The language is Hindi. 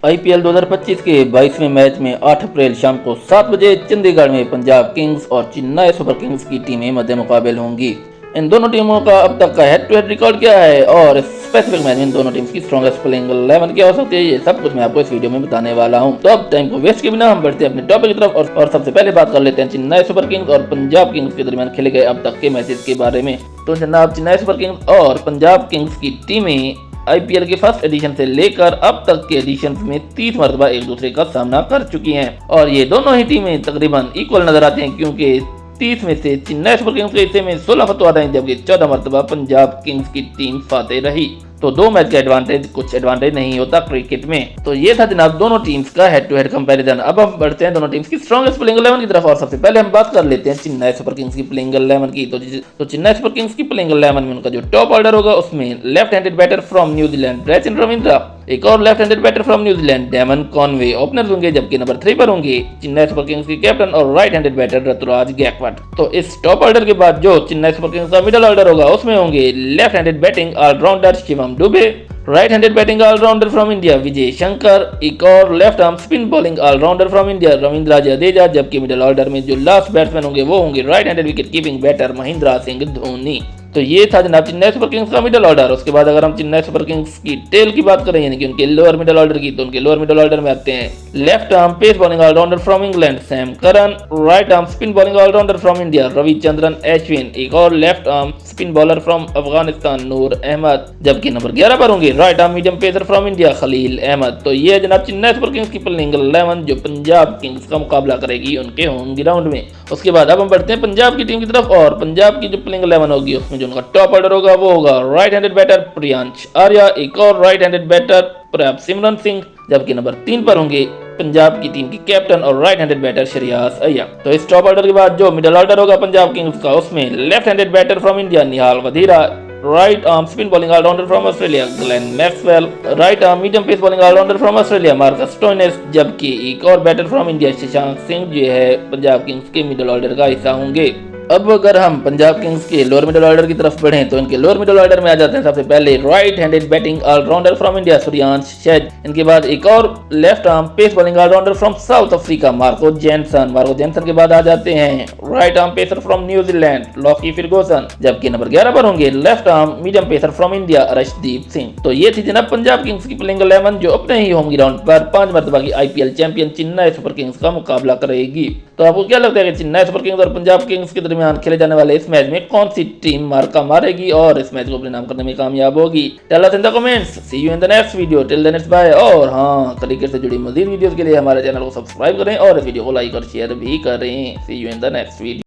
आईपीएल 2025 के 22वें मैच में 8 अप्रैल शाम को 7 बजे चंडीगढ़ में पंजाब किंग्स और चेन्नई सुपर किंग्स की टीमें मध्य मुकाबले होंगी। इन दोनों टीमों का अब तक का हेड टू हेड रिकॉर्ड क्या है और इस स्पेसिफिक मैच में इन दोनों टीम्स की स्ट्रॉन्गेस्ट प्लेइंग 11 क्या हो सकती है, ये सब कुछ मैं आपको इस वीडियो में बताने वाला हूं। तो अब टाइम को वेस्ट के बिना हम बढ़ते हैं अपने टॉपिक की तरफ और सबसे पहले बात कर लेते हैं चेन्नई सुपर किंग्स और पंजाब किंग्स के दरमियान खेले गए अब तक के मैचेस के बारे में। तो जनाब, चेन्नई सुपर किंग्स और पंजाब किंग्स की टीमें आईपीएल के फर्स्ट एडिशन से लेकर अब तक के एडिशन में 30 मरतबा एक दूसरे का सामना कर चुकी हैं और ये दोनों ही टीमें तकरीबन इक्वल नजर आती हैं, क्योंकि 30 में से चेन्नई सुपर किंग्स के हिस्से में 16 फतवा रहे, जबकि 14 मरतबा पंजाब किंग्स की टीम फातेह रही। तो दो मैच का एडवांटेज कुछ एडवांटेज नहीं होता क्रिकेट में। तो ये था जनाब दोनों टीम्स का हेड टू हेड कंपैरिजन। अब हम बढ़ते हैं दोनों टीम्स की स्ट्रॉन्गेस्ट प्लेइंग 11 की तरफ और सबसे पहले हम बात कर लेते हैं चेन्नई सुपर किंग्स की प्लेइंग 11 की। तो चेन्नई सुपर किंग्स की प्लेइंग 11 में उनका जो टॉप ऑर्डर होगा उसमें left handed batter from New Zealand ब्रैचन रविंद्रा, एक और left handed batter from New Zealand Devon Conway openers होंगे, जबकि नंबर 3 पर होंगे चेन्नई सुपर किंग्स के कैप्टन और right handed batter Ruturaj Gaikwad. तो इस टॉप ऑर्डर के बाद जो चेन्नई सुपर किंग्स का मिडिल ऑर्डर होगा उसमें होंगे left handed batting allrounder Shivam Dube, right handed batting allrounder from India Vijay Shankar, एक और left arm spin bowling allrounder from India Ravindra Jadeja, जबकि मिडिल ऑर्डर में जो लास्ट बैट्समैन होंगे वो होंगे right handed wicket keeping batter Mahendra Singh Dhoni. तो ये था जनाब चेन्नई सुपर किंग्स का मिडिल ऑर्डर। उसके बाद अगर हम चेन्नई सुपर किंग्स की टेल की बात करें, यानी कि उनके लोअर मिडिल ऑर्डर की, तो उनके लोअर मिडिल ऑर्डर में आते हैं left arm pace bowling allrounder from England Sam Curran, right arm spin bowling allrounder from India Ravichandran Ashwin, एक और left arm spin bowler from Afghanistan Noor Ahmad, जबकि नंबर 11 पर होंगे right arm medium pacer from India Khaleel Ahmed. तो ये जनाब चेन्नई सुपर किंग्स की प्लेइंग 11 जो पंजाब किंग्स का मुकाबला करेगी उनके होम ग्राउंड में। उसके बाद अब हम बढ़ते हैं पंजाब की टीम की तरफ और पंजाब की जो प्लेइंग 11 होगी उसमें जो उनका टॉप ऑर्डर होगा वो होगा right handed batter Priyansh Arya, एक और राइट हैंडेड बैटर प्रभ सिमरन सिंह, जबकि नंबर 3 पर होंगे पंजाब की टीम की कैप्टन और right handed batter Shreyas Iyer. तो इस टॉप ऑर्डर के बाद जो मिडिल ऑर्डर होगा पंजाब किंग्स का उसमें left handed batter from India Nehal Wadhera, right arm spin bowling allrounder from Australia Glenn Maxwell, right arm medium pace bowling allrounder from Australia Marcus Stoinis, जबकि एक और batter from India Shashank Singh जो है पंजाब किंग्स के मिडिल ऑर्डर का हिस्सा होंगे। अब अगर हम पंजाब किंग्स के लोअर मिडिल ऑर्डर की तरफ बढ़ें तो इनके लोअर मिडिल ऑर्डर में आ जाते हैं सबसे पहले right handed batting allrounder from India Suryansh शेज, इनके बाद एक और left arm pace bowling allrounder from South Africa Marco Jansen के बाद आ जाते हैं right arm pacer from New Zealand Lockie Ferguson, जबकि नंबर 11 पर होंगे left arm medium pacer from India Arshdeep Singh. तो ये थी जनाब पंजाब किंग्स की प्लेइंग 11 जो अपने ही होम ग्राउंड पर 5 मरतबा की IPL champion Chennai super Kings का मुकाबला करेगी। तो आपको क्या लगता है कि चेन्नई सुपर किंग्स और पंजाब किंग्स के दरमियान खेले जाने वाले इस मैच में कौन सी टीम मार्का मारेगी और इस मैच को अपने नाम करने में कामयाब होगी? Tell us in the comments. See you in the next video. Till then it's bye. और हाँ, क्रिकेट से जुड़ी मजीद वीडियोस के लिए हमारे चैनल को सब्सक्राइब करें और इस वीडियो को लाइक और शेयर भी करें। See you in the next video.